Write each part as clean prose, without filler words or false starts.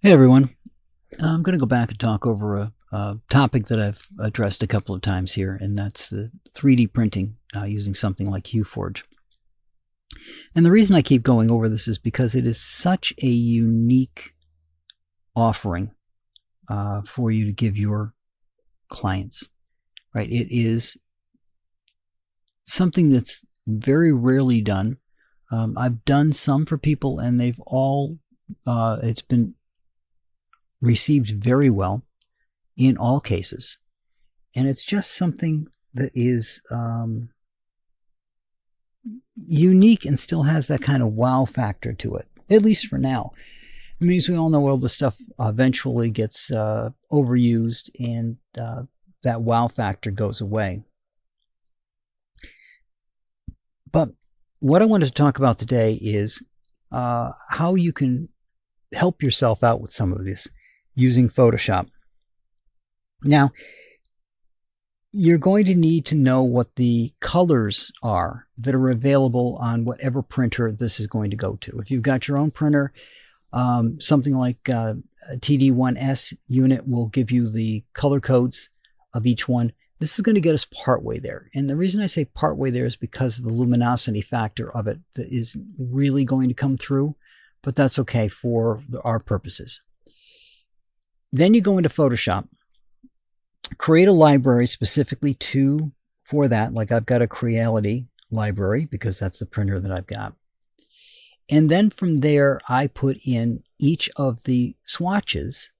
Hey everyone, I'm going to go back and talk over a topic that I've addressed a couple of times here, and that's the 3D printing using something like HueForge. And the reason I keep going over this is because it is such a unique offering for you to give your clients, right? It is something that's very rarely done. I've done some for people, and they've all, it's been received very well in all cases. And it's just something that is unique and still has that kind of wow factor to it, at least for now. I mean, as we all know, all the stuff eventually gets overused and that wow factor goes away. But what I wanted to talk about today is how you can help yourself out with some of this using Photoshop. Now, you're going to need to know what the colors are that are available on whatever printer this is going to go to. If you've got your own printer, something like a TD1S unit will give you the color codes of each one. This is going to get us partway there. And the reason I say partway there is because of the luminosity factor of it that is really going to come through, but that's okay for our purposes. Then you go into Photoshop, create a library specifically for that. Like I've got a Creality library because that's the printer that I've got. And then from there, I put in each of the swatches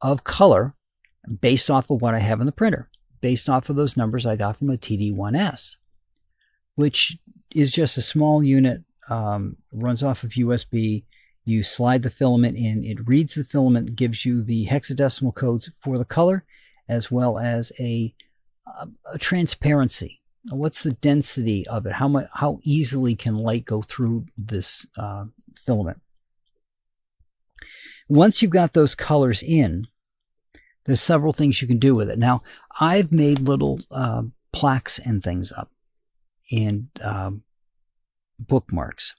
of color based off of what I have in the printer, based off of those numbers I got from a TD1S, which is just a small unit, runs off of USB. You slide the filament in, it reads the filament, gives you the hexadecimal codes for the color, as well as a transparency. What's the density of it? How easily can light go through this filament? Once you've got those colors in, there's several things you can do with it. Now, I've made little plaques and things up and bookmarks.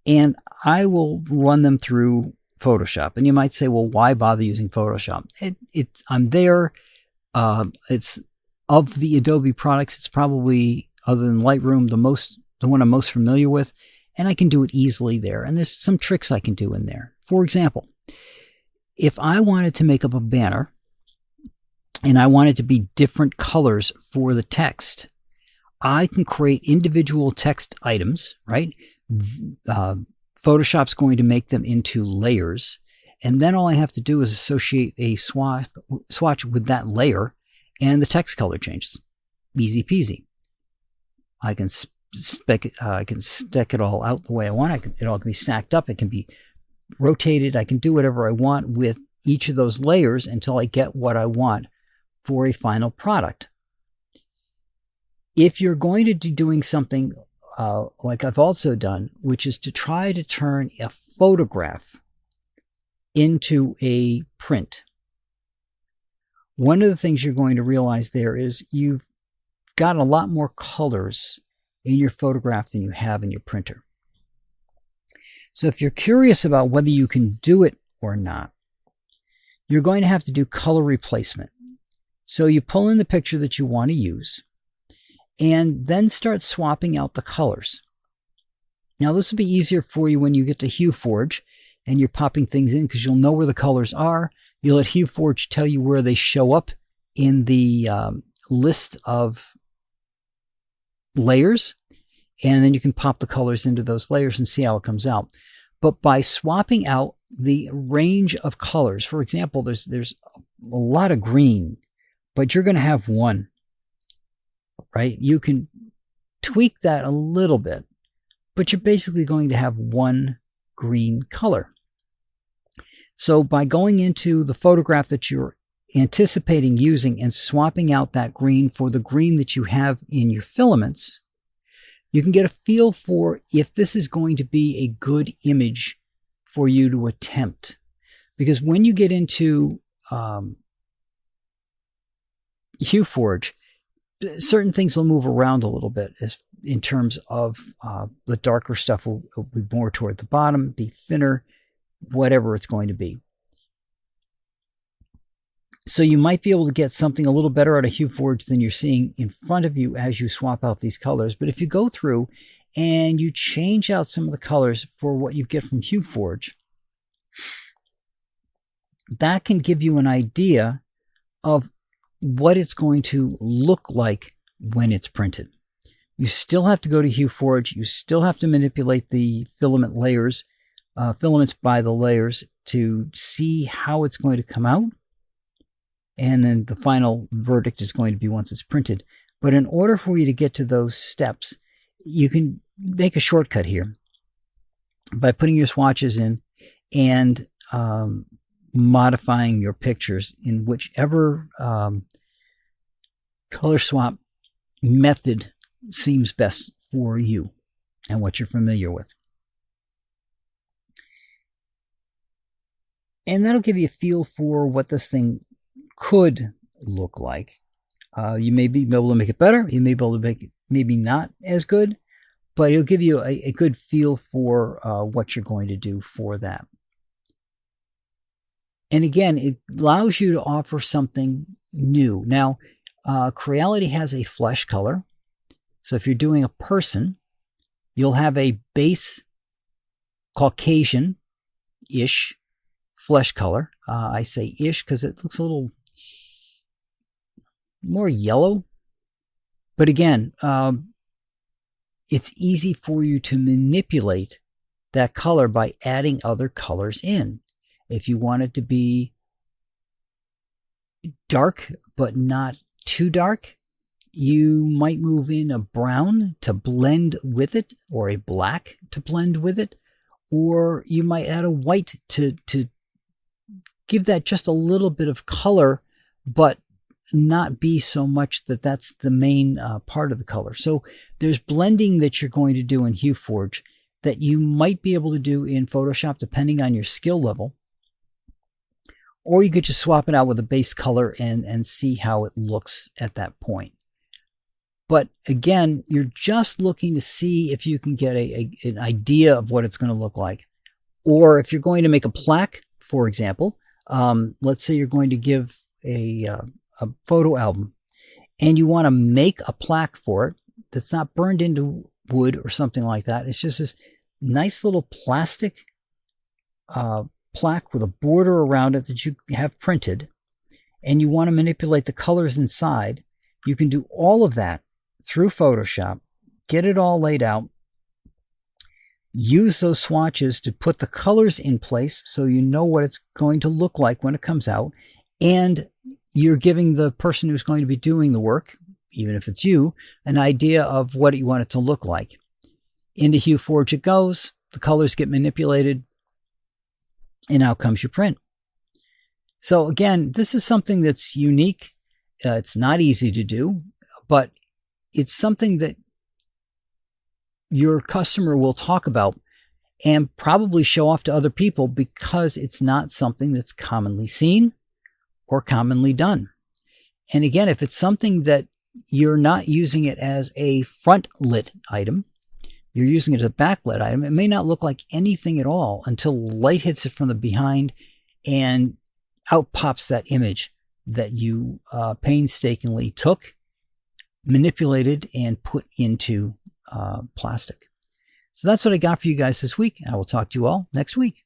And I will run them through Photoshop. And you might say, well, why bother using Photoshop? I'm there. It's of the Adobe products, it's probably, other than Lightroom, the one I'm most familiar with. And I can do it easily there. And there's some tricks I can do in there. For example, if I wanted to make up a banner and I want it to be different colors for the text, I can create individual text items, right? Photoshop's going to make them into layers, and then all I have to do is associate a swatch with that layer, and the text color changes. Easy peasy. I can stick it all out the way I want. It all can be stacked up. It can be rotated. I can do whatever I want with each of those layers until I get what I want for a final product. If you're going to be doing something like I've also done, which is to try to turn a photograph into a print, one of the things you're going to realize there is you've got a lot more colors in your photograph than you have in your printer. So if you're curious about whether you can do it or not, you're going to have to do color replacement. So you pull in the picture that you want to use, and then start swapping out the colors. Now, this will be easier for you when you get to HueForge and you're popping things in because you'll know where the colors are. You'll let HueForge tell you where they show up in the list of layers, and then you can pop the colors into those layers and see how it comes out. But by swapping out the range of colors, for example, there's a lot of green, but you're going to have one. Right? You can tweak that a little bit, but you're basically going to have one green color. So by going into the photograph that you're anticipating using and swapping out that green for the green that you have in your filaments, you can get a feel for if this is going to be a good image for you to attempt. Because when you get into HueForge, certain things will move around a little bit as in terms of the darker stuff will be more toward the bottom, be thinner, whatever it's going to be. So you might be able to get something a little better out of HueForge than you're seeing in front of you as you swap out these colors. But if you go through and you change out some of the colors for what you get from HueForge, that can give you an idea of what it's going to look like when it's printed. You still have to go to HueForge. You still have to manipulate the filament layers, filaments by the layers to see how it's going to come out. And then the final verdict is going to be once it's printed. But in order for you to get to those steps, you can make a shortcut here by putting your swatches in and modifying your pictures in whichever color swap method seems best for you and what you're familiar with. And that'll give you a feel for what this thing could look like. You may be able to make it better. You may be able to make it maybe not as good, but it'll give you a good feel for what you're going to do for that. And again, it allows you to offer something new. Now, Creality has a flesh color. So if you're doing a person, you'll have a base Caucasian-ish flesh color. I say ish because it looks a little more yellow. But again, it's easy for you to manipulate that color by adding other colors in. If you want it to be dark but not too dark, you might move in a brown to blend with it, or a black to blend with it, or you might add a white to give that just a little bit of color, but not be so much that that's the main part of the color. So there's blending that you're going to do in HueForge that you might be able to do in Photoshop depending on your skill level. Or you could just swap it out with a base color and see how it looks at that point. But again, you're just looking to see if you can get an idea of what it's going to look like. Or if you're going to make a plaque, for example, let's say you're going to give a photo album and you want to make a plaque for it that's not burned into wood or something like that. It's just this nice little plastic plaque with a border around it that you have printed, and you want to manipulate the colors inside. You can do all of that through Photoshop, get it all laid out, use those swatches to put the colors in place so you know what it's going to look like when it comes out, and you're giving the person who's going to be doing the work, even if it's you, an idea of what you want it to look like. Into HueForge it goes, the colors get manipulated, and out comes your print. So again, this is something that's unique. It's not easy to do, but it's something that your customer will talk about and probably show off to other people because it's not something that's commonly seen or commonly done. And again, if it's something that you're not using it as a front lit item, you're using it as a backlit item, it may not look like anything at all until light hits it from the behind and out pops that image that you painstakingly took, manipulated, and put into plastic. So that's what I got for you guys this week. I will talk to you all next week.